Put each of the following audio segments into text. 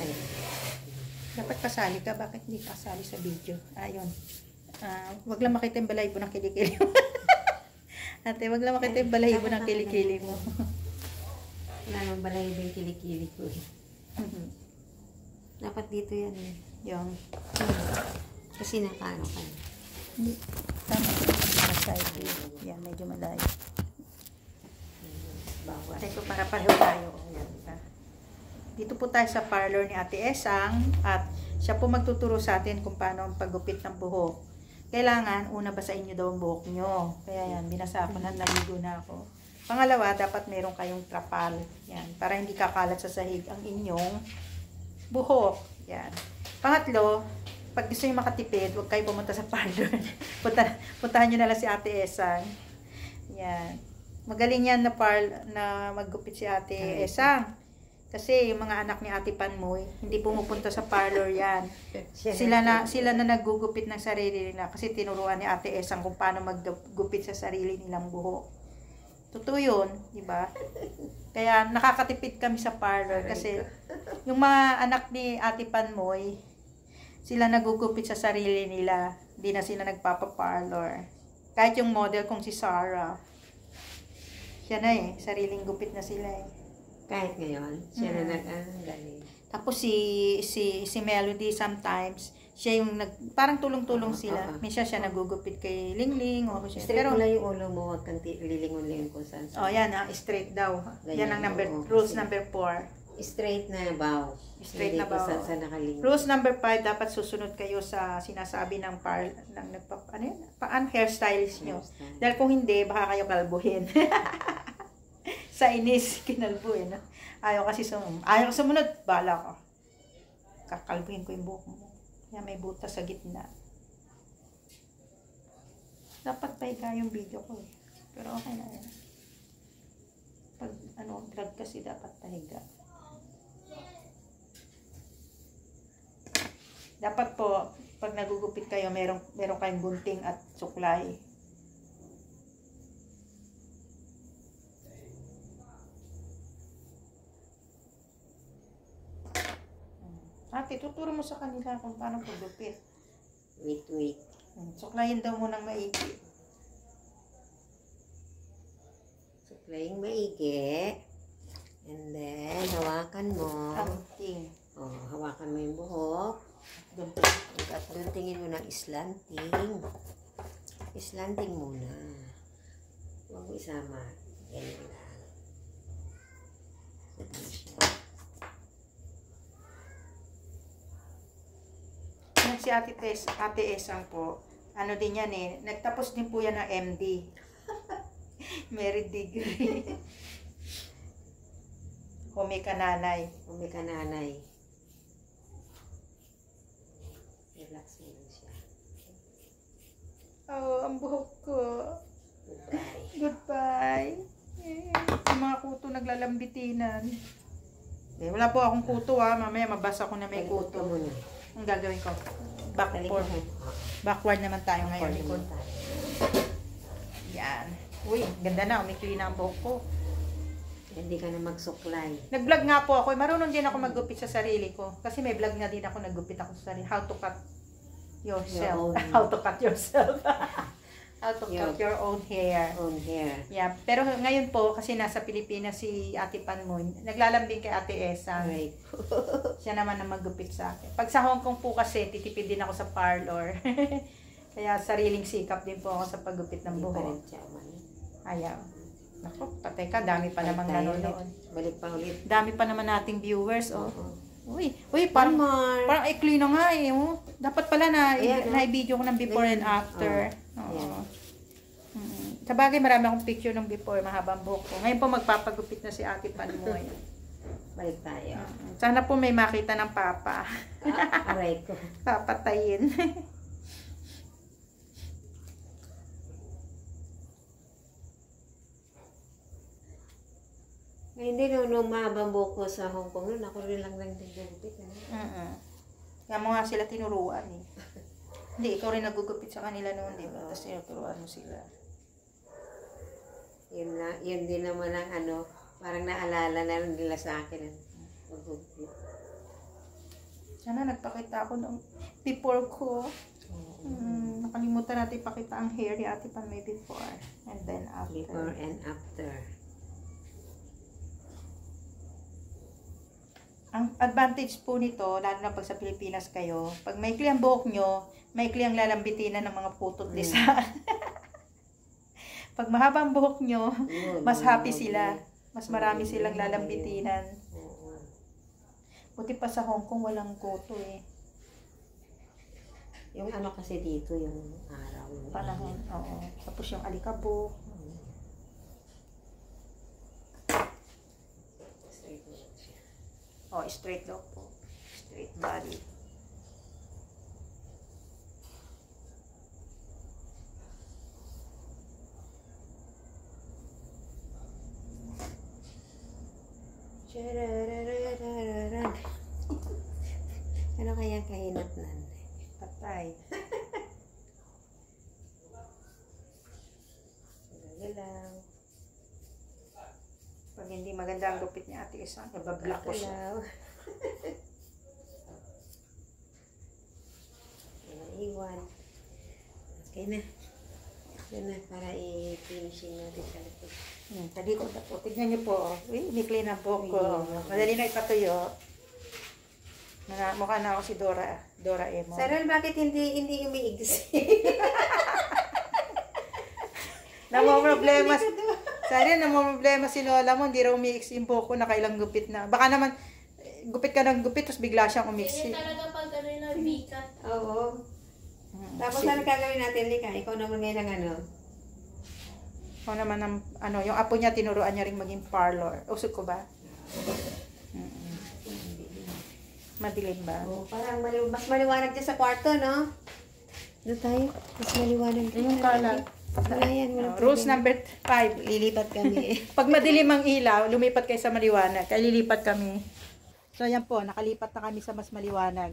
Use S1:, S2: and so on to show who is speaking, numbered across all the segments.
S1: Ay.
S2: Dapat kasali ka. Bakit hindi kasali sa video? Ayun. Wag lang makita yung balahibo ng kilikili mo. Ate, wag lang makita yung balahibo ng kilikili mo.
S1: Wala nang balahibo yung kilikili ko eh. Dapat dito yan eh.
S2: Yung.
S1: Kasi nakaano ka.
S2: Hindi. Tama. Side view. Yan, medyo malayo.
S1: Bawal.
S2: Teko, para pareho tayo. Yan, diba? Dito po tayo sa parlor ni Ate Esang at siya po magtuturo sa atin kung paano ang paggupit ng buhok. Kailangan, una basahin nyo daw ang buhok nyo. Kaya yan, binasa ko na, naligo na ako. Pangalawa, dapat meron kayong trapal. Yan, para hindi kakalat sa sahig ang inyong buhok. Yan. Pangatlo, pag gusto nyo makatipid, huwag kayo pumunta sa parlor. Puntahan nyo na lang si Ate Esang. Yan. Magaling yan na maggupit si Ate Esang. Kasi yung mga anak ni Ate Panmoy, hindi pumupunta sa parlor yan. Sila na naggugupit ng sarili nila kasi tinuruan ni Ate Esang kung paano maggupit sa sarili nilang buhok. Totoo yun, di ba? Kaya nakakatipid kami sa parlor kasi yung mga anak ni Ate Panmoy, sila nagugupit sa sarili nila. Hindi na sila nagpapa-parlor. Kahit yung model kong si Sarah, siya na eh, sariling gupit na sila eh.
S1: Kahit ngayon, siya na galing.
S2: Tapos si Melody sometimes, siya yung parang tulong-tulong sila. Minsan siya nagugupit kay Lingling o siya.
S1: Straight mo lang yung ulo mo, huwag kang lilingon-lingon kung saan.
S2: Oh, yan straight daw. Yan ang rules number 4.
S1: Straight na bow.
S2: Straight na bow.
S1: Sa nakalingon.
S2: Rules number 5, dapat susunod kayo sa sinasabi ng hairstylist nyo. Dahil kung hindi, baka kayo kalbuhin. Sa inis, kinalbuhin. Ayaw kasi sumunod, bala ko. Kakalbuhin ko yung buhok mo. Kaya may butas sa gitna. Dapat pahiga yung video ko eh. Pero okay na yan. Pag vlog kasi dapat pahiga. Dapat po, pag nagugupit kayo, meron kayong gunting at suklay. Ate, tuturo mo sa kanila kung paano paggupit.
S1: Wait.
S2: Suklayin daw mo ng maigi.
S1: Suklayin maigi. And then, hawakan mo.
S2: Gunting.
S1: Oh, hawakan mo yung buhok. Guntingin mo ng islanting. Islanting muna. Huwag mo isama. Ganyan lang.
S2: Si Ate Esang po, din yan eh, nagtapos din po yan ng MD. Merit degree. Humikananay.
S1: Relax mo lang siya.
S2: Oh, ang buhok ko.
S1: Goodbye.
S2: Goodbye. Yung mga kuto naglalambitinan. Wala po akong kuto mamaya mabasa ko na may kuto. Ang gagawin ko? Backward naman tayo ngayon. Likod. Yan. Uy, ganda na. Umikli na ang buhok ko.
S1: Hindi ka na magsuklay.
S2: Nag-vlog nga po ako. Marunong din ako maggupit sa sarili ko. Kasi may vlog nga din ako naggupit ako sa sarili. How to cut yourself. How to cut yourself. How to cut your own hair. Yeah. Pero ngayon po, kasi nasa Pilipinas si Ate Panmoy, naglalambing kay Ate Esang.
S1: Right.
S2: Siya naman ang maggupit sa akin. Pag sa Hong Kong po kasi, titipid din ako sa parlor. Kaya sariling sikap din po ako sa paggupit ng buhok. Ayaw. Naku, patay ka. Dami pa namang nanonood.
S1: Balik pa ulit.
S2: Dami pa naman nating viewers. Uy, parang ikli na nga eh. Dapat pala na-video ko ng before and after. Sa bagay, marami akong picture ng before, mahabang buhok ko. Ngayon po magpapagupit na si Ate Panmoy.
S1: Balik tayo.
S2: Sana po may makita ng papa.
S1: Aray ko.
S2: Papatayin.
S1: Hindi, nung mahabang buhok ko sa Hong Kong, ako rin lang nagugupit.
S2: Kaya mo nga sila tinuruan eh. Hindi, ikaw rin nagugupit sa kanila noon, di ba? Tapos tinuturuan mo sila.
S1: Yun din naman ang parang naalala na nila sa akin. Magugupit.
S2: Sana nagpakita ako nung before ko. Nakalimutan natin ipakita ang hair ni Ate Pan may before. And then after.
S1: Before and after.
S2: Ang advantage po nito, lalo na pag sa Pilipinas kayo, pag maikli ang buhok nyo, maikli ang lalambitinan ng mga putot lisa. Pag mahaba ang buhok nyo, mas happy sila. Mas marami silang lalambitinan. Buti pa sa Hong Kong, walang koto eh.
S1: Yung ano kasi dito, yung araw. Yung
S2: Panahon, oo. Tapos yung alikabok.
S1: Straight mo siya.
S2: Oh, straight daw po. Straight body.
S1: Charararararan. Ano kaya kahinatnan?
S2: Patay.
S1: Galaw.
S2: Pag hindi maganda ang gupit ni Ate Isang, ibablock ko siya.
S1: Iwan. Okay na. Yan na, para i-finishing natin sa likod.
S2: Talikod na po. Tignan niyo po. Uy, may na po ko. Madali na ipatuyo. Mukha na ako si Dora Emo.
S1: Sarel, bakit hindi umiigsi?
S2: Namomroblema. Sarel, namomroblema si Lola mo. Hindi raw umiiksi yung buhok ko. Nakailang gupit na. Baka naman, gupit ka ng gupit, tapos bigla siyang umiksi.
S3: Hindi talaga pag ano na bikat.
S1: Oo. Tapos ano gagawin natin, Lika? Ikaw naman ngayon ang ano?
S2: Ako naman ang, yung apo niya, tinuruan niya rin maging parlor. Usog ko ba? Madilim ba?
S1: Oo, parang mas maliwanag dyan sa kwarto, no? Doon tayo. Mas maliwanag dyan.
S2: Yung kalat.
S1: Wala yan.
S2: Rules number 5.
S1: Lilipat kami.
S2: Pag madilim ang ilaw, lumipat kayo sa maliwanag. Kaya lilipat kami. So, yan po. Nakalipat na kami sa mas maliwanag.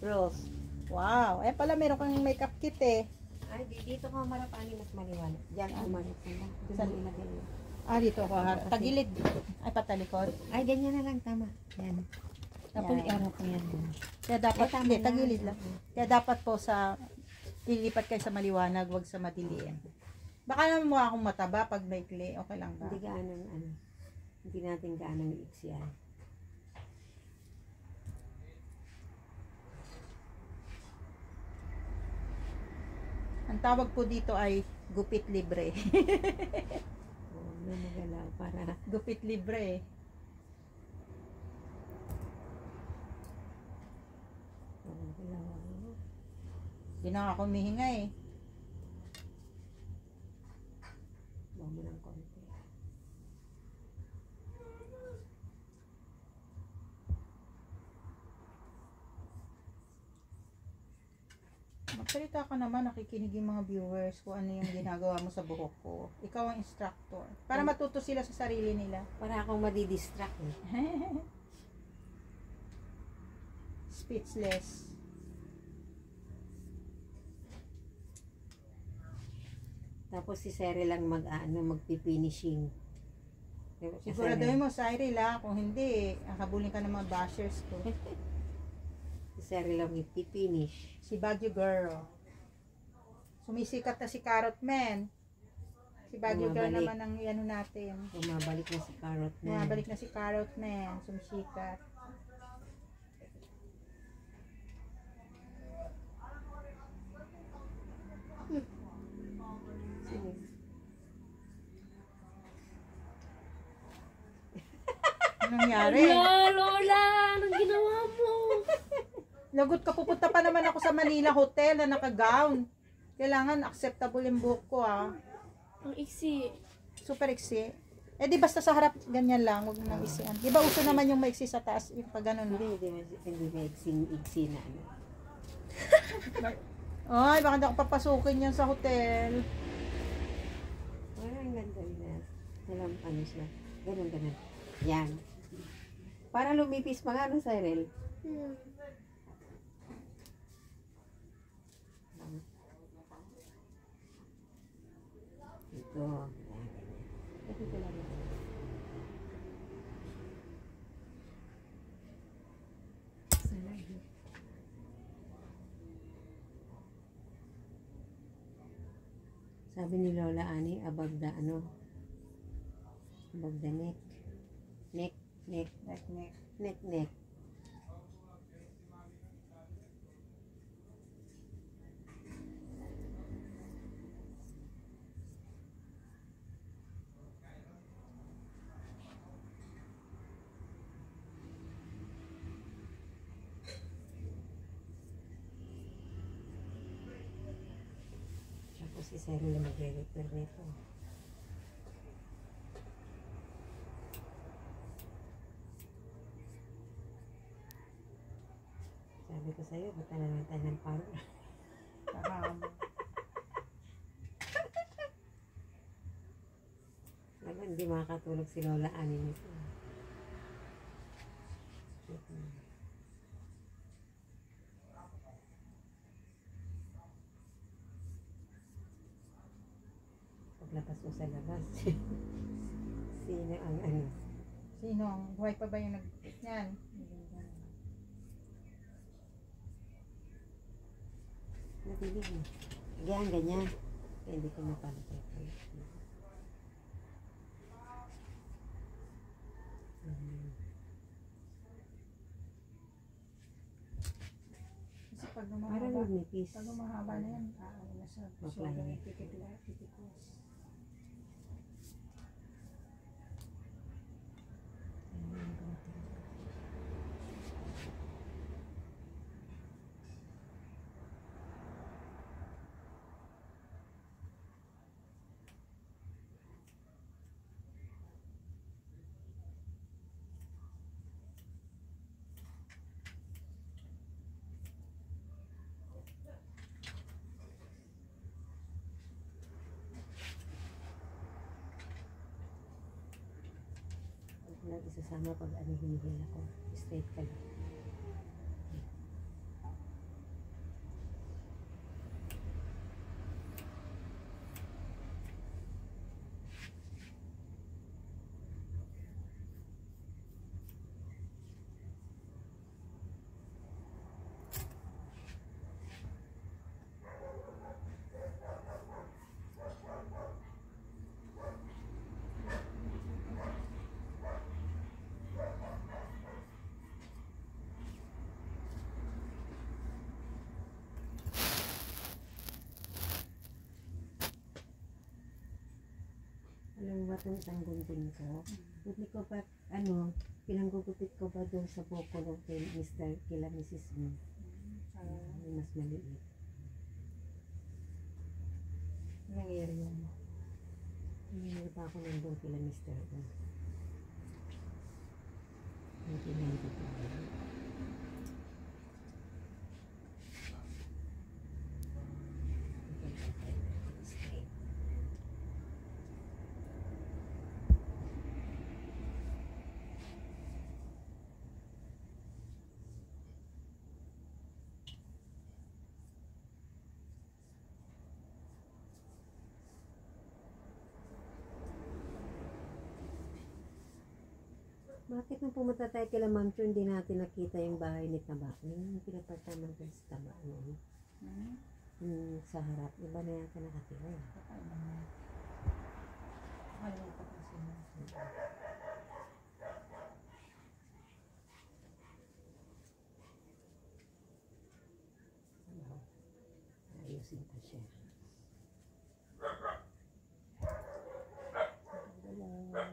S2: Rules. Wow. Eh pala, meron kang makeup kit eh.
S1: Ay, dito ka marapani mas maliwanag. Diyan ka marapani.
S2: Saan?
S1: Diyan.
S2: Dito ako. Tagilid. Ay, patalikod.
S1: Ay, ganyan na lang. Tama. Yan. Tapos i-arap mo yan.
S2: Kaya dapat,
S1: tama
S2: hindi,
S1: na.
S2: tagilid lang. Kaya dapat po sa, lilipat kayo sa maliwanag, wag sa madilim. Baka naman mukha akong mataba pag maikli. Okay lang ba?
S1: Hindi gaanong ano. Hindi natin gaanong iiksiyan.
S2: Ang tawag po dito ay gupit libre.
S1: Oo, na magalaw para.
S2: Gupit libre. Hindi na ako humihinga eh.
S1: Bawa mo ng konti.
S2: Magsalita ka naman, nakikinig yung mga viewers kung ano yung ginagawa mo sa buhok ko. Ikaw ang instructor. Para matuto sila sa sarili nila.
S1: Para akong madidistract eh.
S2: Speechless.
S1: Tapos si Seri lang magpi-finishing.
S2: Siguraduhin mo, Cyril ha. Kung hindi, habulin ka ng mga bashers ko.
S1: Si Seri lang magpi-finish.
S2: Si Baguio Girl. Sumisikat na si Carrot Man. Si Baguio Girl
S1: Bumabalik.
S2: naman ang ano natin.
S1: Bumabalik na si Carrot na.
S2: Bumabalik na si Carrot Man. Sumisikat.
S1: Sige.
S2: Anong nangyari?
S3: Lola! Anong ginawa mo?
S2: Lagot ka, pupunta pa naman ako sa Manila Hotel na naka-gown. Kailangan acceptable yung buhok ko ah.
S3: Ang iksi.
S2: Super iksi. Eh di basta sa harap ganyan lang, huwag mo nang isian. Di ba uso naman yung maiksi sa taas, yung pag ganun.
S1: Hindi ba iksi na ano.
S2: Ay, baka hindi ako papasukin yan sa hotel.
S1: Parang ganda na. Alam, ano siya. Ganun. Yan. Para lumipis pa nga, no, Cyril? Ito. Ito lang. Sana. Sabi ni Lola Ani, above the ano, above the neck. Neck, neck,
S2: Neck, neck.
S1: neck, neck. Tapos si Cyril na magre-repair nito. Sabi ko sa'yo, ba't na naman tayo ng paro?
S2: Parang,
S1: Alam, hindi makakatulog si Lola Ani nito. Paglabas mo sa labas, sino ang ano?
S2: sino? Buhay pa ba yung nag-gupit niyan?
S1: Nadilig mo. Ganyan, ganyan. Kaya hindi ko mapalagay.
S2: Kasi pag
S1: Parang
S2: lumahaba,
S1: nagmipis.
S2: pag lumahaba na yan, ano na sa
S1: Apply.
S2: sobrang titikos.
S1: Huwag lang isasama pag ano hinihila ko. Straight ka lang. Alam mo ba itong isang gunting ko? Hindi ko pa, ano, pinanggugupit ko ba doon sa buko ng kay Mr. kila Mrs. Mo? May mas maliit.
S2: Nangyari yan.
S1: Hindi pa ako nandun kila Mr. Mo. 1992. Bakit nung pumunta tayo kila Ma'am Chu, hindi natin nakita yung bahay ni Taba? Yung pinapartaman ko sa Taba noon. Sa harap, iba na yata nakatira. Ayusin pa siya. Hello.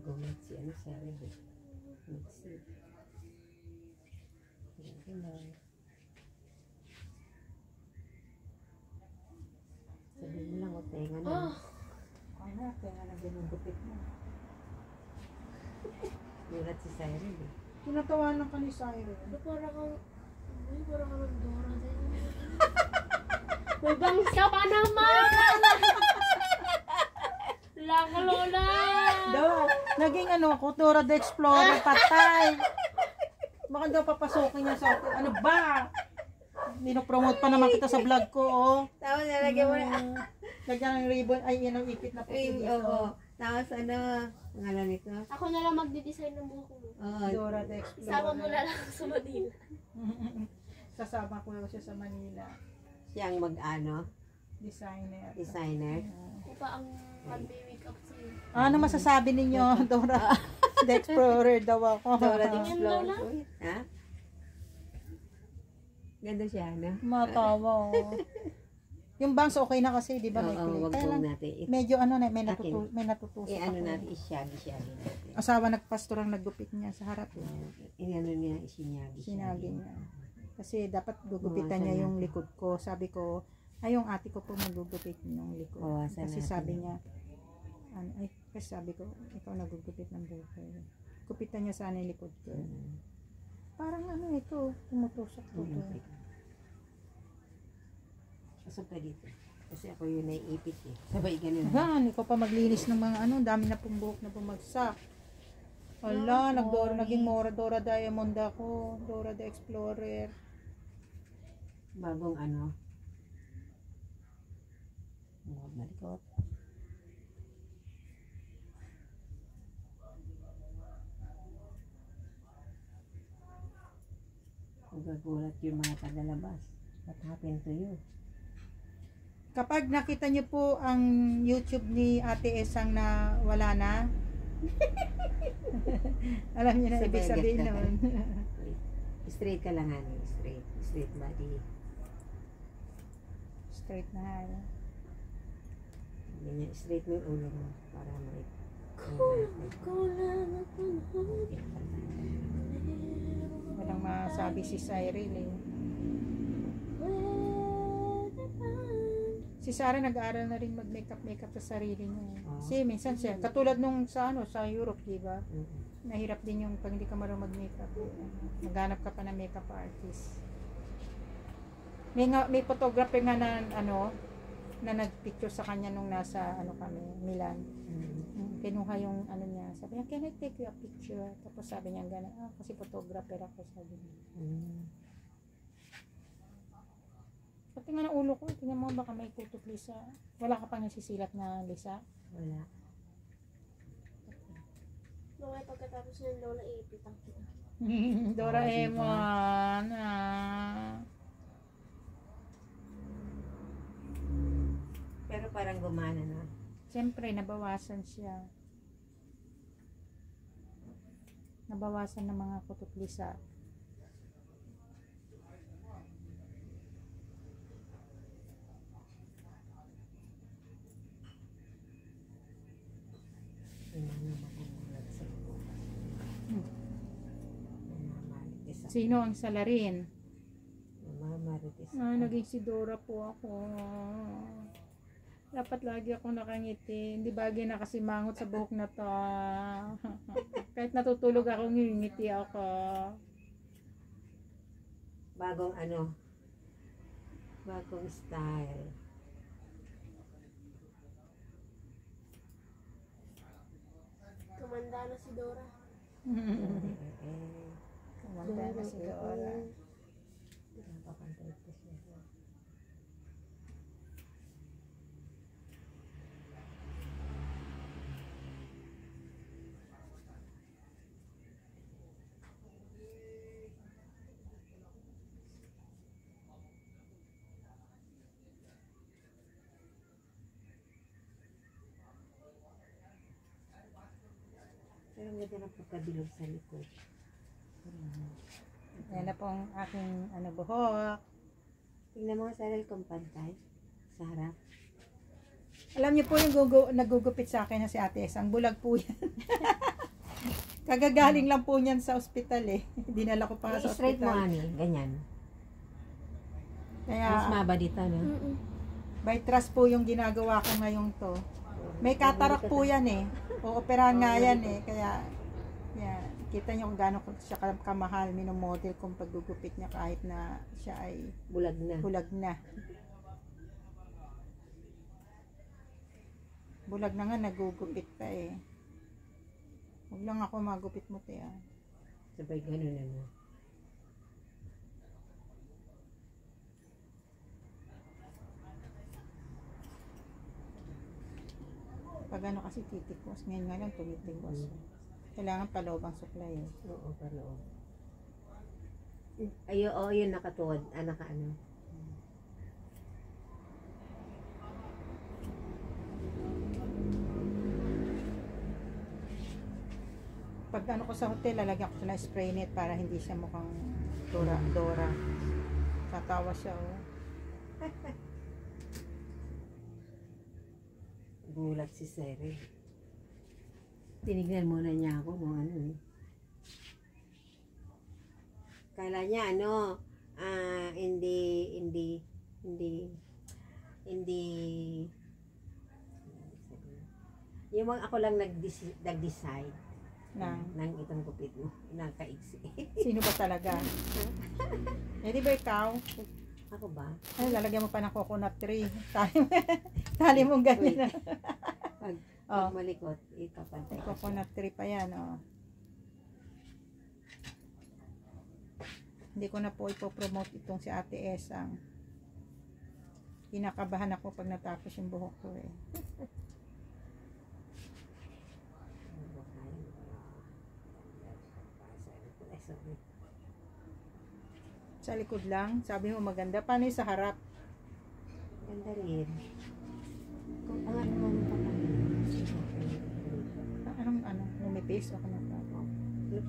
S1: Gumat si ano sa rin. Mitzi. Hello. Sabihin mo lang o tenga na.
S3: Oh,
S2: Ano, kaya nga na ginugupit mo.
S1: Gulat si Siren eh.
S2: Tinatawanan ka ni Siren.
S3: Parang kang... Uy, parang kang Dora din. May bangsa pa naman! Wala ka, Lola!
S2: Daw, naging ano ako, Dora the Explorer, patay. Baka daw papasukin niya sa atin. Ano ba? Dinopromote pa naman kita sa vlog ko, oh.
S1: Tapos nalagyan mo na.
S2: Lagyan ng ribbon, ay yan ang ipit na puti dito.
S1: Oo. Tapos ano, pangalan nito?
S3: Ako na lang magde-design ng buhok mo.
S1: Oo.
S2: Dora the Explorer.
S3: Isama mo na lang sa Manila.
S2: Sasama ko siya sa Manila.
S1: Siyang mag-ano,
S2: Designer.
S1: designer.
S3: Ako pa ang mag-make up sa'yo.
S2: Ano masasabi ninyo, Dora the Explorer daw ako?
S1: Dora the
S3: Tingin
S1: Explorer.
S3: Lola.
S1: Uy, ha? Ganda siya, no?
S2: Matawa. Yung bangs okay na kasi, di ba? May
S1: Oo,
S2: clip.
S1: wag
S2: Kaya
S1: po
S2: lang,
S1: natin.
S2: medyo ano na,
S1: Akin.
S2: may natutusok
S1: Ano
S2: ako.
S1: natin, isyagi-syagi natin.
S2: Asawa nagpastor ang naggupit niya sa harap.
S1: Ano niya, isinyagi.
S2: Sinabi niya. Kasi dapat gugupitan niya yung likod ko. Sabi ko, ay yung ate ko po magugupit yung likod.
S1: Bawasan
S2: Kasi
S1: natin.
S2: sabi niya, kasi sabi ko, ikaw nagugupit ng buhok ko. Gupitan niya sana yung likod ko. Parang ano ito, tumutusok ko.
S1: Pasok ka dito. Kasi ako yun naiipit eh. Sabay ganun.
S2: Yan, ikaw pa maglinis ng mga ano, dami na pong buhok na bumagsak. Ala, naging Dora Diamond ako. Dora the Explorer.
S1: Bagong ano. Malikot. Gugulat yung mga tagalabas. What happened to you?
S2: Kapag nakita niyo po ang YouTube ni Ate Esang na wala na, alam niyo na ibig sabihin naman.
S1: Straight ka lang, honey. Straight. Straight body.
S2: Straight na haya.
S1: Ganyan. Straight mo yung ulo mo. Para may...
S2: Walang masabi si Cyril eh. Si Sarah nag-aaral na rin mag-makeup sa sarili niya. Kasi minsan siya, katulad nung sa Europe, di ba? Nahirap din yung pag hindi ka marunong mag-makeup. Maghanap ka pa ng makeup artist. May photographer nga na na nagpicture sa kanya nung nasa kami, Milan. Kinuha yung niya. Sabi niya, can I take you a picture? Tapos sabi niya gano'n, kasi photographer ako, sabi niya. Pati nga ng ulo ko, tingnan mo baka may tutok lisa. Wala ka pang nasisilat na lisa?
S1: Wala.
S3: Mamaya pagkatapos ng Lola, ipitang kita.
S2: Doraemon.
S1: Pero parang gumana na.
S2: Siyempre, nabawasan siya. Nabawasan ng mga kutot lisa. Sino ang salarin?
S1: Marites.
S2: Naging si Dora po ako. Dapat lagi ako nakangiti. Hindi bagay na kasi mangot sa buhok na to. Kahit natutulog ako, ngingiti ako.
S1: Bagong bagong style.
S3: Kumanda na si Dora.
S2: Kumanda na si Dora.
S1: Napakantay ko siya. Pero ang ganda ng pagkabilog sa likod.
S2: Yan na po ang aking buhok.
S1: Tingnan mo nga Sarel kung pantay sa harap.
S2: Alam niyo po yung nagugupit sa akin na si Ate Es. Ang bulag po yan. Kagagaling lang po niyan sa ospital eh. Dinala ko pa nga sa
S1: Straight mo
S2: ospital.
S1: ani, ganyan.
S2: Kaya
S1: Mas maba dito, no?
S2: by trust po yung ginagawa ko ngayong to. May katarak po yan eh. Ooperahan nga yan eh. Kaya, yan. Kita niyo kung gaano siya kamahal, minomodel kung paggugupit niya kahit na siya ay
S1: Bulag na.
S2: bulag na. Bulag na nga, nagugupit pa eh. Huwag lang ako magupit mo, te.
S1: Sabay ganun ano.
S2: Pag ano kasi titikos, ngayon nga lang tumitikos. Kailangan paloob ang supply eh.
S1: Oo, paloob. Ay, oo, yun nakatuwad. Naka ano.
S2: Pag ano ko sa hotel, lalagyan ko siya ng spray net para hindi siya mukhang Dora. Tatawa siya oh.
S1: Gulat si Sere. Tinignan muna niya ako nung ano eh. Kala niya ano, hindi yung mga ako lang nag-decide ng itong gupit mo, ng kaiksi.
S2: Sino ba talaga? Eh di ba ikaw?
S1: Ako ba?
S2: Ay, lalagyan mo pa ng coconut tree. Tali mong ganyan.
S1: Pag malikot, ipapantay ko siya.
S2: Coconut tree pa yan, oh. Hindi ko na po ipopromote itong si Ate Esang. Kinakabahan ako pag natapos yung buhok ko eh. Sa likod lang, sabi mo maganda. Paano yung sa harap?
S1: Ganda rin. Kung ang ano mo pa
S2: Anong lumipis? O kanapa?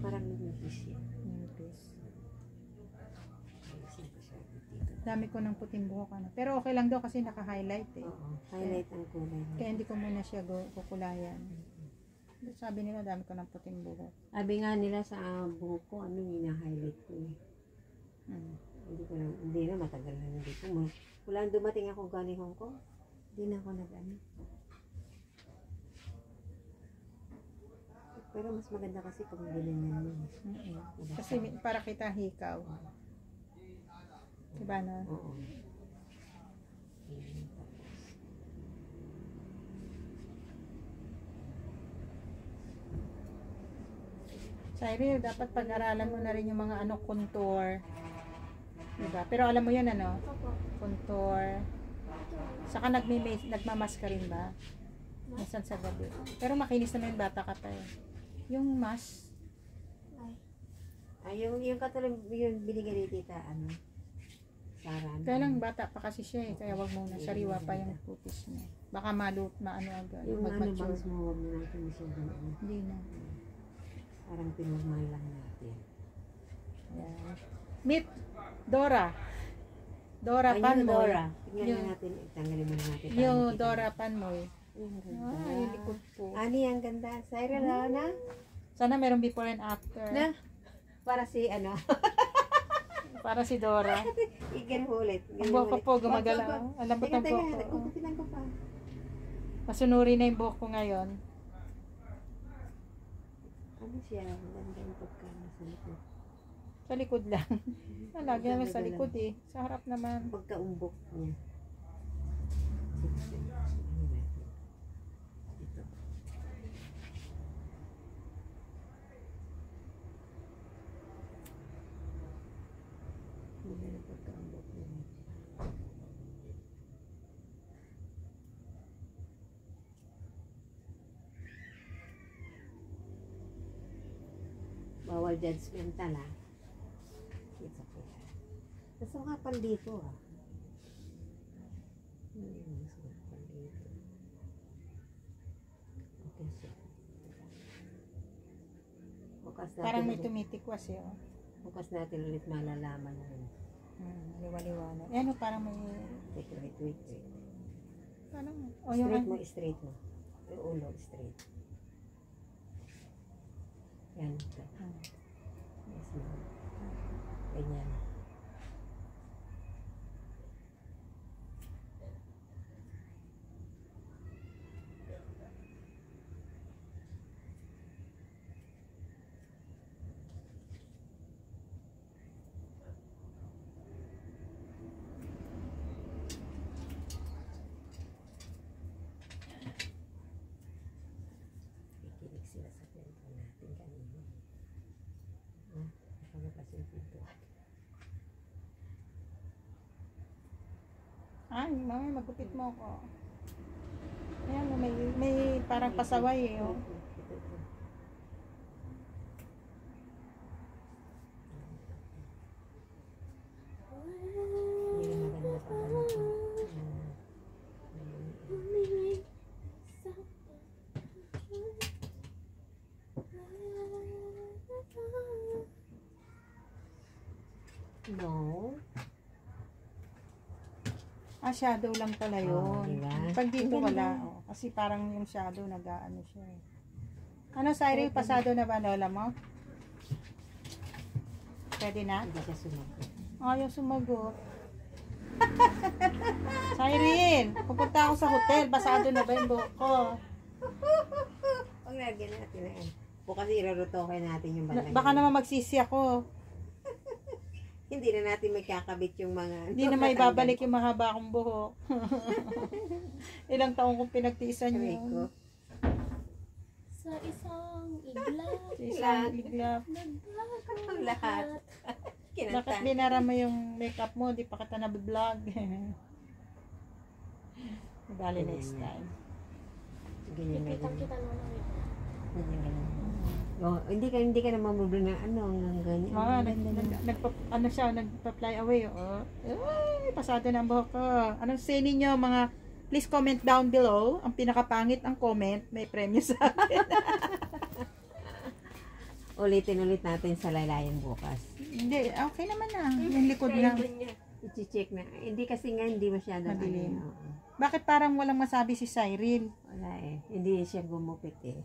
S1: parang lumipis yan.
S2: Lumipis. Dami ko ng puting buhok. Ano. Pero okay lang daw kasi naka-highlight eh.
S1: Oo, highlight ang kulay.
S2: Kaya hindi ko muna siya kukulayan. Sabi nila dami ko ng puting buhok.
S1: Sabi nga nila sa buhok ko, ano hina-highlight ko eh. Hindi na matagal na hindi ko. Wala dumating ako galing Hong Kong. Hindi na ako nag-ano. Pero mas maganda kasi pag ginanyan yun.
S2: Kasi para kita hikaw. Diba no?
S1: Oo.
S2: Cyril, dapat pag-aralan mo na rin yung mga ano, contour. Diba? Pero alam mo yun ano? Contour. Saka nagmamask ka rin ba? Minsan sa gabi. Pero makinis naman yung bata ka pa eh. Yung mask.
S1: Ay, yung katulad yung binigay ni tita, ano? Sarah.
S2: Kaya lang bata pa kasi siya eh. Kaya wag muna. Sariwa pa yung pupis niya. Baka maano agad.
S1: Yung ano
S2: Mag-mature.
S1: bangs mo, huwag mo natin masyadong ano.
S2: Hindi na.
S1: Parang pinagmahal lang natin.
S2: Yan. Meet Dora. Dora
S1: Ay,
S2: Panmoy.
S1: yung Dora. Tingnan
S2: Yung-
S1: na natin, tanggalin mo na natin.
S2: Yung Dora Panmoy.
S1: Yung ganda.
S2: Ah, yung likod po.
S1: Ani, ang ganda. Cyril, na?
S2: Sana meron before and after.
S1: Na? Para si, ano?
S2: Para si Dora.
S1: Igan mo ulit.
S2: Ang buhok ko po gumagala. Alam mo ang buhok ko.
S1: Nagkukupitan ko pa.
S2: Masunuri na yung buhok ko ngayon.
S1: Ano siya? Ang ganda yung pagkano sa likod.
S2: Sa likod lang. Lagi naman sa likod eh. Sa harap naman.
S1: Pagkaumbok niya. Ano natin? Ito. Hindi na pagkaumbok niya. Bawal judgmental ah. It's okay. Nasa kapal dito ah. Nasa kapal dito. Okay siya. Bukas natin
S2: Parang may
S1: ulit.
S2: tumitikwas eh. Oh.
S1: Bukas natin ulit malalaman yun.
S2: Liwa-liwanag. Eh ano parang may...
S1: Wait.
S2: Parang... Oh, yung...
S1: Straight mo. Yung ulo, straight. Yan. Yes, ma'am. Ganyan.
S2: Yan, mamaya magupit mo ako. Ayan, may parang pasaway eh. Oh.
S1: Hindi na maganda pa ano to. No.
S2: Shadow lang pala yun.
S1: Diba?
S2: Pag dito
S1: Ang ganda.
S2: wala. Oh, kasi parang yung shadow nag-ano siya eh. Ano, Cyril? Pasado na ba lola mo? Pwede na?
S1: Hindi ka sumagot.
S2: Ayaw sumagot. Cyril, pupunta ako sa hotel. Pasado na ba yung buhok ko?
S1: Huwag lagyan natin na yan. Bukas irarutokin natin yung bandang.
S2: Baka naman magsisi ako.
S1: Hindi na natin may kakabit yung mga...
S2: Hindi na may babalik yung mahaba akong buhok. Ilang taong kong pinagtiisan
S1: Sabi
S2: yun.
S1: ko.
S3: Sa isang iglap,
S2: Sa isang iglap.
S1: Ang lahat.
S2: Bakit
S1: Kinanta.
S2: binara mo yung makeup mo? Di pa kita nabiblog. Dali next time.
S1: Ganyan, ganyan.
S3: kitang-kita na lang ito.
S1: Ganyan, ganyan. Oh, hindi ka na mamublo na ano, hanggang ganyan.
S2: Mga,
S1: Ang ganda na.
S2: nagpa-fly away. Oh. Ay, pasado na ang buhok ko. Anong say ninyo mga, please comment down below. Ang pinakapangit ang comment, may premyo sa akin.
S1: Ulitin ulit natin sa laylayan bukas.
S2: Hindi, okay naman na. Yung likod lang.
S1: I-check na. Hindi kasi nga hindi masyadong
S2: Madilim.
S1: ano, oo.
S2: Bakit parang walang masabi si Cyril?
S1: Wala eh. Hindi siya gumupit eh.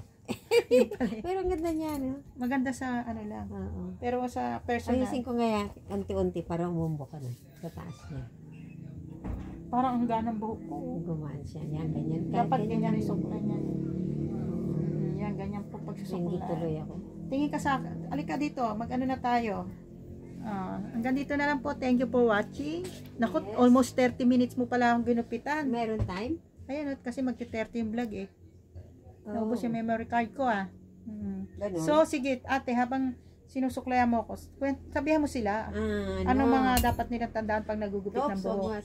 S1: Pero ang ganda niya, no?
S2: Maganda sa ano lang.
S1: Oo.
S2: Pero sa personal,
S1: Ayusin ko nga yan, unti-unti para umumbo ka na sa taas niya.
S2: parang ang ganang buhok ko.
S1: Gumaan siya. Yan, ganyan.
S2: Dapat ganyan
S1: lang.
S2: isuklan yan. Yan, ganyan po
S1: Hindi
S2: pagsusuklan.
S1: tuloy ako.
S2: Tingin ka sa akin. Alika dito, mag-ano na tayo. Hanggang dito na lang po. Thank you for watching. Naku,
S1: Yes.
S2: almost 30 minutes mo pala akong ginupitan.
S1: Meron time?
S2: Ayun, kasi magti-30 yung vlog eh.
S1: Oo.
S2: Naubos yung memory card ko ah.
S1: Ganun.
S2: So, sige, ate, habang sinusuklayan mo ako, sabihan mo sila.
S1: ano?
S2: Anong mga dapat nilang tandaan pag nagugupit ng
S1: So,
S2: buhok?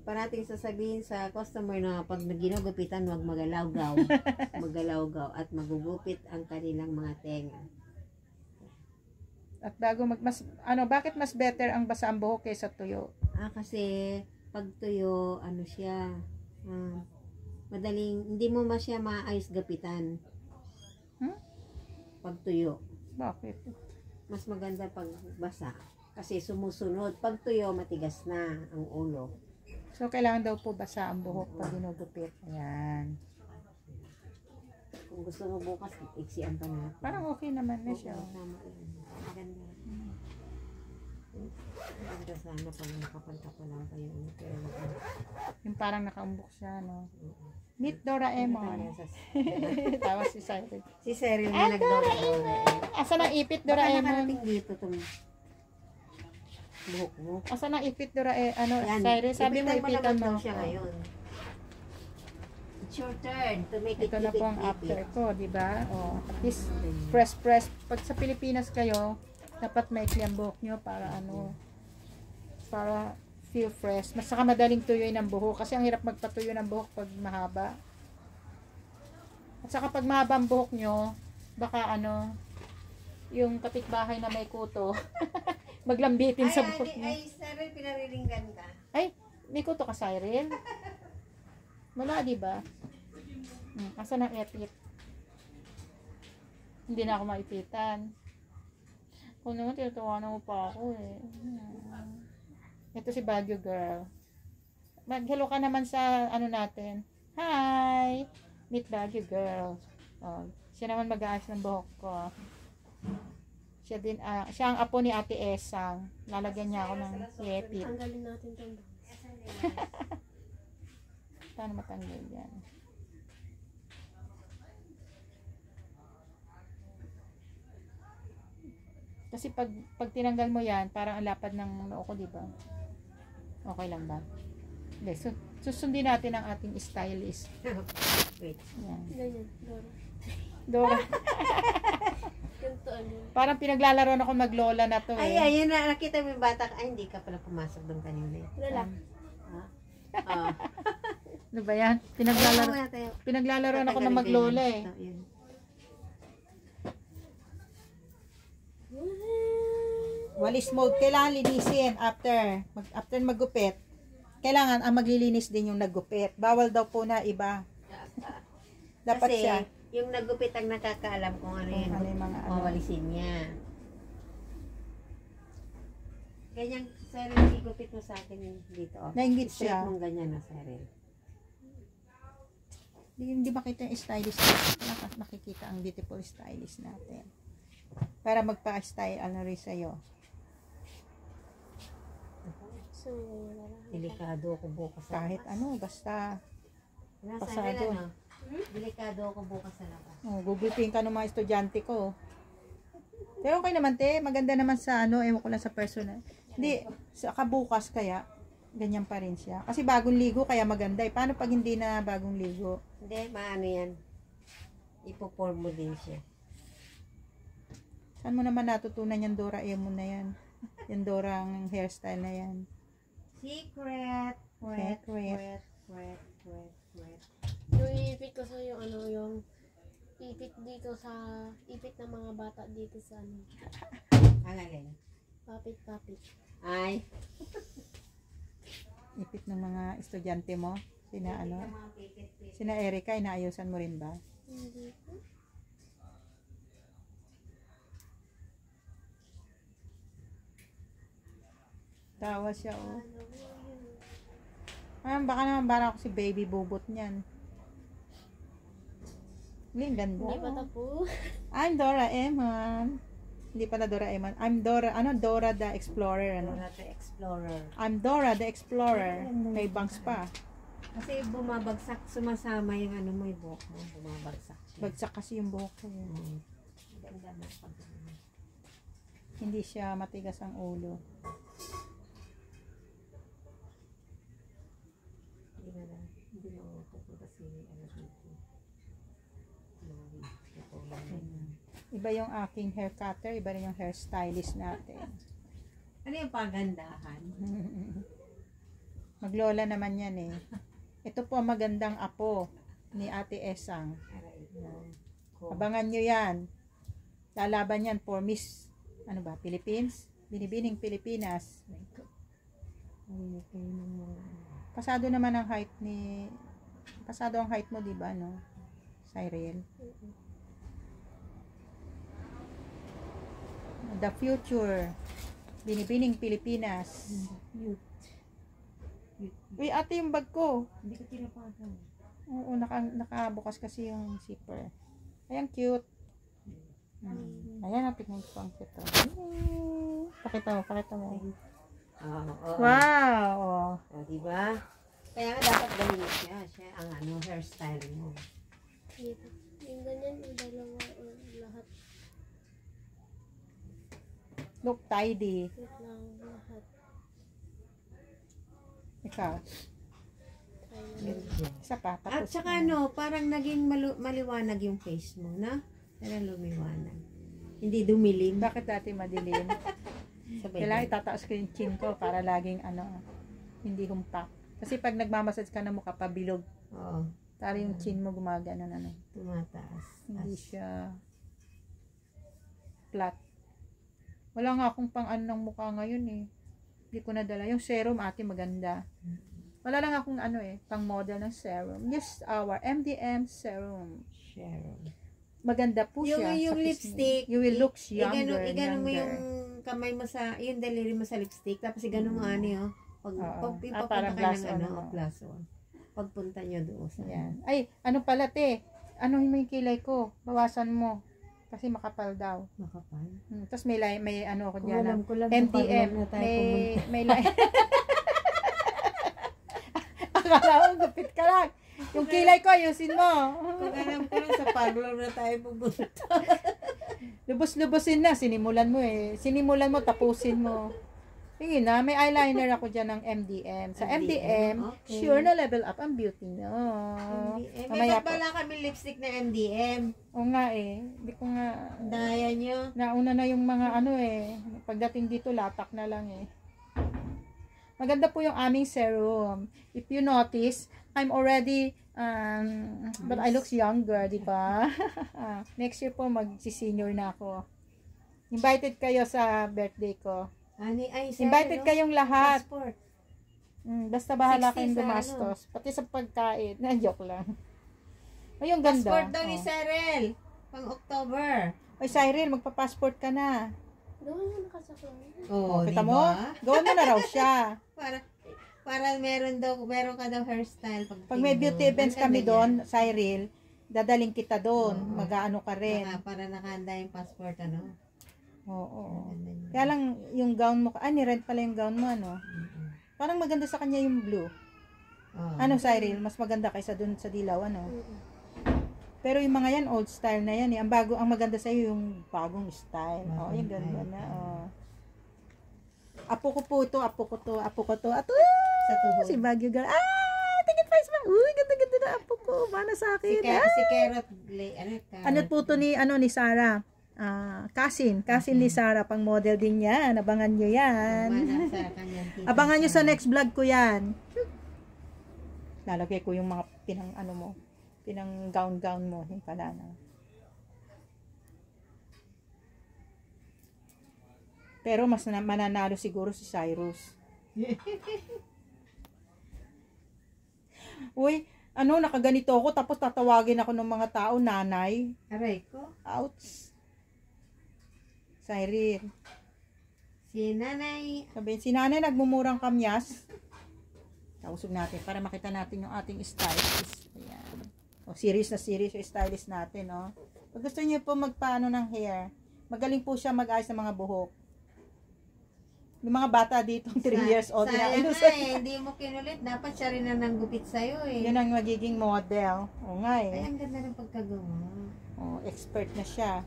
S1: parating sasabihin sa customer na pag ginugupitan, huwag magalawgaw. Magalawgaw at magugupit ang kanilang mga tenga.
S2: At bago bakit mas better ang basa ang buhok kaysa tuyo?
S1: Kasi pag tuyo, ano siya, madaling, hindi mo siya maayos gapitan. Pag tuyo.
S2: Bakit?
S1: Mas maganda pag basa. Kasi sumusunod. Pag tuyo, matigas na ang ulo.
S2: So, kailangan daw po basa ang buhok pag ginugupit. Ayan.
S1: Kung gusto mo bukas, iksian pa natin.
S2: Parang okay naman na siya.
S1: Oo, tama yun. Maganda. Maganda sana pag nakapanta pa lang kayo. Pero
S2: Yung parang nakaumbok siya, no? Meet Doraemon. Tawa si Cyril.
S1: Si Cyril na nag-Doraemon.
S2: Asa na ipit
S1: Baka
S2: Doraemon?
S1: nakarating dito itong buhok mo.
S2: Asa na ipit Doraemon?
S1: Yan.
S2: Cyril, sabi mo
S1: Ipitan
S2: ipitan
S1: naman daw
S2: mo.
S1: siya ngayon. It's your turn to make it
S2: Ito na po ang after ko, di ba? Oh, at least press. Pag sa Pilipinas kayo, dapat maikli ang buhok nyo para para feel fresh. Mas saka madaling tuyoy ng buhok kasi ang hirap magpatuyo ng buhok pag mahaba. At saka pag mahaba ang buhok nyo, baka yung kapitbahay na may kuto, maglambitin sa buhok nyo.
S1: Ay, Cyril, pinariringgan ka.
S2: Ay, may kuto ka, Cyril? Wala, di ba? Asa na ipit? Hindi na ako maipitan. Kung naman, tinatawanan mo pa ako eh. Ito si Baguio Girl. Mag-hello ka naman sa natin. Hi! Meet Baguio Girl. Oh, siya naman mag-aayos ng buhok ko. Siya din, siya ang apo ni Ate Esang. Lalagyan niya ako ng yepit.
S3: Tanggalin natin itong
S2: Paano matanggal yan? Kasi pag tinanggal mo yan, parang ang lapad ng noo ko, di ba? Okay lang ba? Hindi. Susundin natin ang ating stylist.
S1: Wait.
S2: Yan.
S3: ganyan.
S2: Dora.
S3: Ganito ano.
S2: Parang pinaglalaro ako maglola na to
S1: Ay,
S2: eh.
S1: ayun na. Nakita mo yung bata ka. Ay, hindi ka pala pumasok doon kanina.
S3: Wala.
S1: Ha? Oh.
S2: Ano ba yan? Pinaglalaroan ako ng maglola eh.
S1: Ito, yun.
S2: Walis mode, kailangan linisin after maggupit. Kailangan ang maglilinis din yung naggupit. Bawal daw po na iba. Dapat
S1: Kasi,
S2: siya.
S1: yung nagupit ang nakakaalam kung ano
S2: Kung
S1: yun.
S2: ano yung mga ano.
S1: Mawalisin niya. Ganyan, Cyril, igupit mo sa akin dito. Oh.
S2: Nainggit
S1: Straight
S2: siya.
S1: mong ganyan na, Cyril.
S2: Hindi makita yung stylist. Makikita ang beautiful stylist natin. Para magpa-style ano rin sa'yo.
S3: So, wala lang.
S1: Delikado ako bukas sa
S2: Kahit
S1: labas.
S2: ano, basta
S1: Nasa
S2: pasado.
S1: Cyril, ano? Delikado ako bukas sa labas.
S2: gugulpin ka ng mga estudyante ko. Pero okay naman, te. Maganda naman sa ano, ewan ko lang sa personal. Hindi, sa kabukas kaya, ganyan pa rin siya. Kasi bagong ligo, kaya maganda eh. Paano pag hindi na bagong ligo?
S1: Hindi, maano yan. Ipoform mo din siya.
S2: Saan mo naman natutunan yung Doraemon na yan? Yung Dorang hairstyle na yan.
S1: Secret.
S2: Secret.
S1: Wet.
S3: Yung iipit ko sa yung ano, yung ipit dito sa, ipit ng mga bata dito sa ano,
S1: Ang alin?
S3: papit.
S1: Ay.
S2: Ipit ng mga estudyante mo. Sina ano? Sina Erika, inaayusan mo rin ba?
S3: Hindi ko.
S2: Tawa siya, oh. Baka naman bara ako si baby bubot niyan. Hindi, ang ganda.
S3: Hindi pa tapos.
S2: I'm Doraemon. Hindi pala Doraemon. I'm Dora, Dora the Explorer, ano?
S1: Dora the Explorer.
S2: I'm Dora the Explorer. May bangs pa.
S1: Kasi bumabagsak, sumasama yung ano mo, yung buhok mo. Bumabagsak siya.
S2: Bagsak kasi yung buhok ko.
S1: Ganda na pag
S2: Hindi siya matigas ang ulo.
S1: Hindi na ako kasi ano dito.
S2: Iba yung aking hair cutter, iba rin yung hairstylist natin.
S1: Ano yung pagandahan?
S2: Maglola naman yan eh. Ito po ang magandang apo ni Ate Esang. Abangan nyo yan. Lalaban yan for Miss, ano ba, Philippines? Binibining Pilipinas. Pasado naman ang height pasado ang height mo, di ba, no? Cyril. The future. Binibining Pilipinas. Uy, ate, yung bag ko.
S1: Hindi ko tinapagan.
S2: Oo, nakabukas kasi yung zipper. Ayan, cute. Ayan, tignan ko ang cute. Pakita mo.
S1: Oo.
S2: Wow!
S1: O, diba? Kaya nga dapat ganyan siya. Siya ang ano, hairstyle mo.
S3: Dito. Yung ganyan, yung dalawa, lahat.
S2: Look tidy.
S3: Wait lang, lahat.
S2: Ikaw. Isa pa.
S1: At
S2: Tapos
S1: saka ano, parang naging maliwanag yung face mo, na? Pero lumiwanag. Hindi dumilim.
S2: Bakit dati madilim?
S1: Sabay
S2: Kailangan itataas ko yung chin ko para laging hindi humpak. Kasi pag nagmamassage ka ng mukha, pabilog.
S1: Oo.
S2: Tara yung chin mo gumagano na.
S1: Tumataas.
S2: Hindi siya flat. Wala nga akong pang ano ng mukha ngayon eh. Hindi ko nadala. Yung serum ate maganda. Wala lang akong pang model ng serum. Yes, our MDM serum.
S1: Sharon.
S2: Maganda po siya.
S1: Yung
S2: sa
S1: lipstick.
S2: kismi. You will look younger and
S1: Igano mo
S2: younger.
S1: yung kamay mo sa, yung daliri mo sa lipstick. Tapos igano mo ano Pag papunta
S2: parang
S1: ka
S2: glass
S1: ng
S2: on,
S1: glass on. Pagpunta nyo doon sa
S2: Yan. Ay, ano pala te? Ano mo yung kilay ko? Bawasan mo. Kasi makapal daw.
S1: makapal.
S2: Tapos may ano ako
S1: Kung
S2: dyan.
S1: alam ko lang,
S2: MDM.
S1: na tayo pumunta.
S2: May line. Akala ko, gupit ka lang. Yung kilay ko, ayusin mo.
S1: Kung alam ko lang, sa parlor na tayo pumunta.
S2: Lubos-lubosin na. Sinimulan mo eh. Sinimulan mo, tapusin mo. Yun na, may eyeliner ako dyan ng MDM. Sa MDM,
S1: okay.
S2: sure na level up ang beauty no.
S1: MDM.
S2: Mamaya
S1: May pala kami lipstick na MDM.
S2: Oo nga eh. Hindi ko nga,
S1: Daya nyo.
S2: nauna na yung mga pagdating dito, latak na lang eh. Maganda po yung aming serum. If you notice, I'm already, but I look younger, di ba? Next year po, mag-senior na ako. Invited kayo sa birthday ko. Invited kayong lahat.
S1: Passport.
S2: Basta bahala
S1: 60
S2: kayong
S1: sa
S2: gumastos. Pati sa pagkain. Na, joke lang. Ay, yung ganda.
S1: Passport daw ni
S2: Oh.
S1: Cyril. Pang October.
S2: Oy, Cyril, magpa-passport ka na.
S3: Doon yung nakasaklang.
S1: Oh,
S2: Kita mo? Gawin mo na raw siya.
S1: Para meron ka daw hairstyle.
S2: Pag may beauty events kami doon, Cyril, dadaling kita doon.
S1: Oo.
S2: Mag-aano ka rin.
S1: Para nakahanda yung passport, ano?
S2: Oo.
S1: Ang ganda niya.
S2: Kaya lang, yung gown mo, ni-rent pala yung gown mo, ano? Parang maganda sa kanya yung blue.
S1: Oo.
S2: Ano, Cyril? Mas maganda kaysa dun sa dilaw, ano? Pero yung mga yan, old style na yan, eh. Ang maganda sa'yo yung bagong style. Oh, yung ganda na, oh. Apo ko po ito, apo ko to. Ato,
S1: Sa tuhod.
S2: si Baguio girl. Tingin pa isma. Uy, ganda-ganda na apo ko. Mana sa akin.
S1: Si Carrot,
S2: Ano po to ni Sarah? Kasin ni Sarah, pang model din yan. Abangan nyo yan. Abangan nyo sa next vlog ko yan. Lalagay ko yung mga pinang gown mo. Yung pala na. Pero mas mananalo siguro si Cyrus. Uy, nakaganito ako tapos tatawagin ako ng mga tao, nanay.
S1: Aray ko.
S2: Ouch. Cyril.
S1: Si nanay.
S2: Sabihin, si nanay nagmumurang kamyas. Kausog natin para makita natin yung ating stylist. Ayan. O, series yung stylist natin, no? Pag gusto niyo po magpaano ng hair, magaling po siya mag-ayos ng mga buhok. Yung mga bata dito, 3 years old.
S1: Sayang nga hindi mo kinulit. Dapat siya rin ang nanggupit sa'yo eh.
S2: Yan ang magiging model. O nga
S1: Ay,
S2: eh.
S1: ang ganda ng pagkagawa.
S2: O, expert na siya.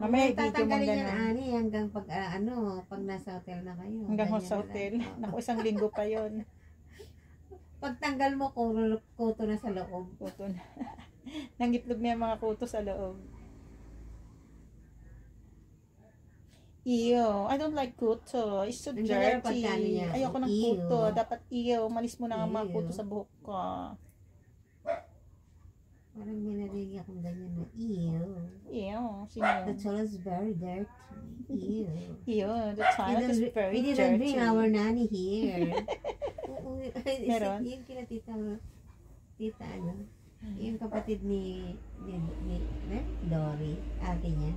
S2: Mamaya i-video mo
S1: tatanggalin yan,
S2: gano'n.
S1: Ani, hanggang pag nasa hotel na kayo.
S2: Hanggang
S1: Ganyan
S2: sa
S1: na
S2: hotel.
S1: lang.
S2: Naku, 1 linggo pa yon.
S1: Pagtanggal mo, kuto na sa loob.
S2: Kuto na. Nangitlog niya mga kuto sa loob. Ew, I don't like kuto. It's so
S1: Ang ganda ng
S2: dirty.
S1: pagkano niya.
S2: Ayoko ng
S1: Ew.
S2: kuto. Dapat ew. Malis mo na ang mga
S1: Ew.
S2: kuto sa buhok ko.
S1: Parang may narinig akong ganyan na, ew.
S2: Ew. Sino
S1: The
S2: yun?
S1: toilet is very dirty. Ew.
S2: Ew. The toilet is very
S1: We didn't bring
S2: dirty.
S1: our nanny here. Oo,
S2: Meron?
S1: yung kina tita ano, yung kapatid ni Dory, ate niya.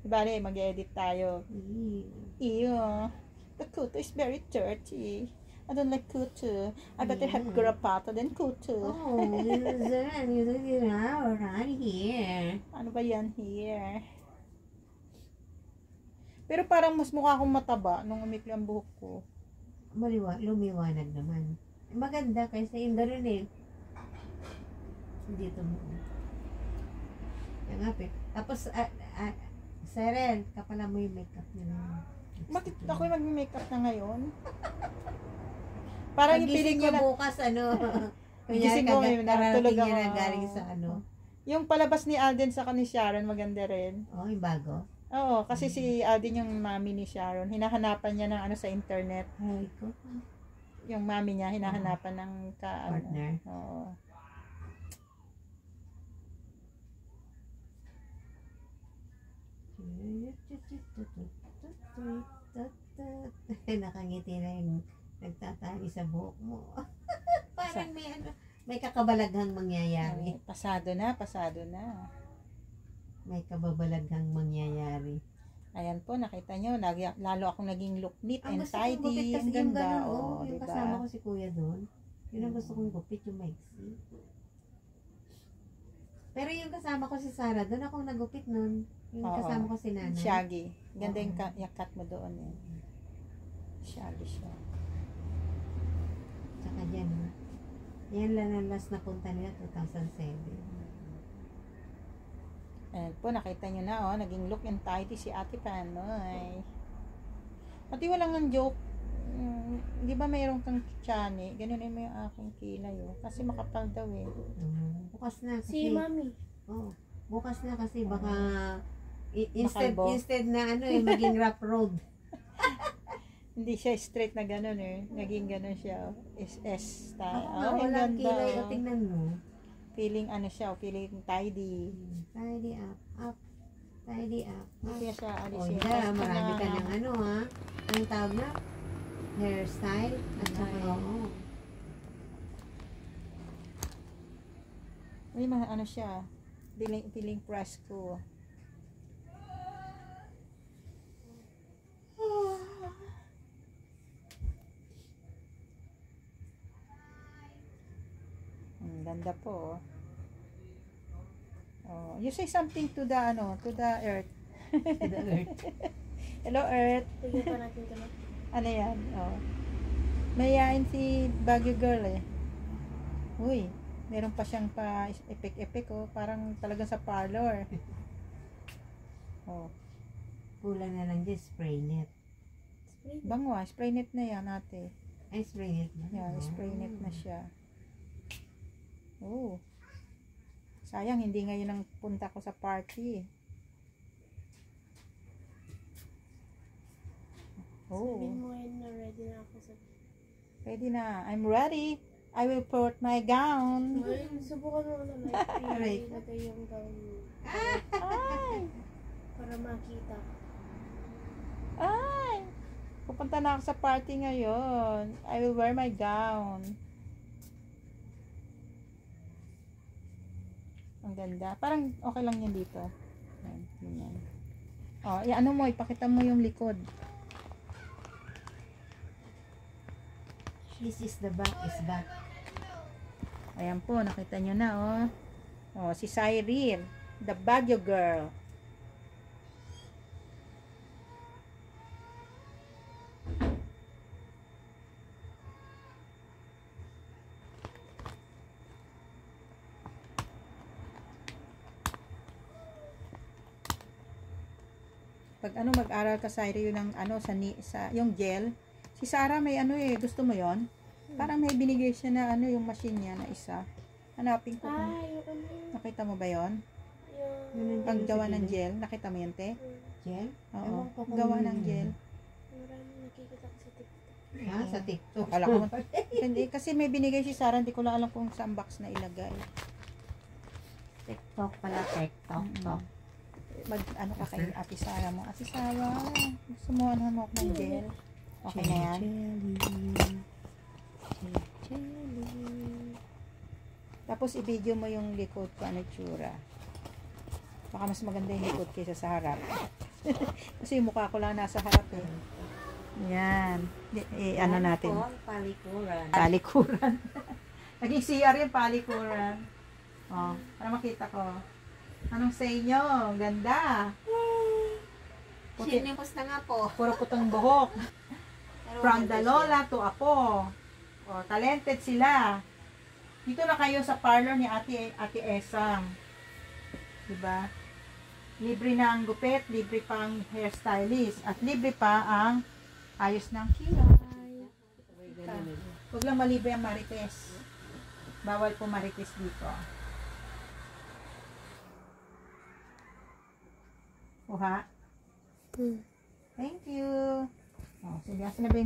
S2: Bale, mag-edit tayo.
S1: Ew.
S2: Ew. The kuto is very dirty. I don't like kuto. I better have garapata than kuto.
S1: Oh, you didn't have our nanny here.
S2: Ano ba yan here? Pero parang mas mukha akong mataba nung umikli ang buhok ko.
S1: Lumiwanag naman. Maganda kaysa yung gano'n eh. Dito mo. Yan nga, tapos, Seren, kapala mo yung makeup niya.
S2: Bakit ako yung mag-makeup na ngayon? Parang yung
S1: Pagising
S2: piling ko
S1: niya
S2: na,
S1: bukas, kunyari
S2: Gising ko ngayon, natulog
S1: kararating niya
S2: ako.
S1: na galing sa
S2: yung palabas ni Alden sa ni Sharon, maganda rin.
S1: yung bago.
S2: Oo, kasi si Alden yung mami ni Sharon. Hinahanapan niya ng sa internet.
S1: Ay, ko.
S2: Yung mami niya, hinahanapan ng
S1: Partner.
S2: Oo.
S1: Nakangiti na yung nagtatabi sa buhok mo. Parang may kakabalaghang mangyayari.
S2: Pasado na.
S1: May kababalaghang mangyayari.
S2: Ayan po, nakita nyo, lalo akong naging look neat
S1: Ang
S2: and
S1: gusto kong gupit
S2: tidy.
S1: kasi
S2: Ang
S1: yung
S2: ganda.
S1: gano'n,
S2: Oo,
S1: yung
S2: diba?
S1: kasama ko si kuya doon. Yun ang gusto kong gupit, yung maiksi. Pero yung kasama ko si Sarah, doon akong nagupit nun. Yung
S2: Oo.
S1: kasama ko si Nanay.
S2: Shaggy. Ganda yung
S1: Oo.
S2: yung cut mo doon. Eh. Shaggy siya.
S1: Tsaka dyan, ha. Yan lang ang last na punta nila, 2007.
S2: Ayan po, nakita nyo na, naging look and tidy si Ate Panoy. Pati walang ang joke. Di ba mayroon kang tiyan Ganunin mo yung aking kilay, Kasi makapal daw,
S1: Bukas na kasi.
S3: Si Mami.
S1: Oh, bukas na kasi baka
S2: Makalbo.
S1: Instead na ano maging rough road.
S2: Hindi siya straight na gano'n Naging gano'n siya. S style.
S1: Ako nga,
S2: ang
S1: walang
S2: ganda,
S1: kilay.
S2: oh.
S1: O, tingnan mo.
S2: Feeling ano siya, feeling tidy.
S1: Tidy up, up. Tidy up,
S2: Hindi
S1: up.
S2: kaya siya
S1: O,
S2: alisin.
S1: yeah, marami ka ng ano ha. Anong tawag na? Hairstyle. At saka, oo.
S2: May mga ano siya. Feeling Fresco. Ang ganda po. Oh, you say something to the earth.
S1: To the earth.
S2: Hello earth.
S3: Tignan pa natin ito na.
S2: Ano yan? Oh. Mayayain si Baguio girl Uy, meron pa siyang pa epic parang talagang sa parlor. Oh,
S1: Kulang na lang dyan, spray net.
S3: Spray.
S2: bango spray net na yan ate.
S1: Ay, spray net na.
S2: Yeah, spray net na siya. Oh. Sayang, hindi ngayon ang punta ko sa party. Oh.
S3: Sabihin mo ngayon na ready na ako sa...
S2: Ready na. I'm ready. I will put my gown.
S3: Ngayon, subukan mo na like ilagay yung gown mo.
S2: Ay!
S3: Para makita.
S2: Ay! Pupunta na ako sa party ngayon. I will wear my gown. Ang ganda. Parang okay lang yan dito. Ayan, ganyan. Oh, ano mo, ipakita mo yung likod.
S1: This is the back, is back.
S2: Ayan po, nakita nyo na, oh. Oh, si Cyrene, the Baguio girl. Pag mag-aral ka Cyrene ng sa yung gel, si Sarah may gusto mo yon? Parang may binigay siya na yung machine niya na isa. Hanapin ko kung
S3: Yung ano yun?
S2: nakita mo ba yon?
S3: Yung...
S2: Paggawa ng gel, nakita mo yun, te?
S1: Gel?
S2: Oo,
S1: Ewan ko kung
S2: gawa
S1: yun
S2: ng
S1: yun.
S2: gel.
S3: Maraming nakikita ko sa TikTok.
S1: Ha? Sa TikTok.
S2: Akala ko, hindi, kasi may binigay si Sarah, hindi ko lang alam kung saan box na ilagay.
S1: TikTok pala, TikTok. Tok.
S2: Ka kay Ate Sarah mo. Ate Sarah, gusto mo mo ako ng gel? Okay na yan? Tapos i-video mo yung likod ko, ano tsura. Baka mas maganda yung likod kaysa sa harap. Kasi yung mukha ko lang nasa harap eh. Yan. Ano natin?
S1: Palikuran.
S2: Palikuran. Naging CR yung palikuran. Oh, para makita ko. Anong say nyo? Ganda. Puti,
S1: Sinimos na nga po.
S2: puro putong buhok. From the lola to apo. Oh, talented sila. Dito na kayo sa parlor ni Ate Esang. Diba? Libre na ang gupit, libre pa ang hairstylist, at libre pa ang ayos ng kilay. Huwag lang malibre ang marites. Bawal po marites dito. Kuha. Thank you. Oh, sige, asan na ba yung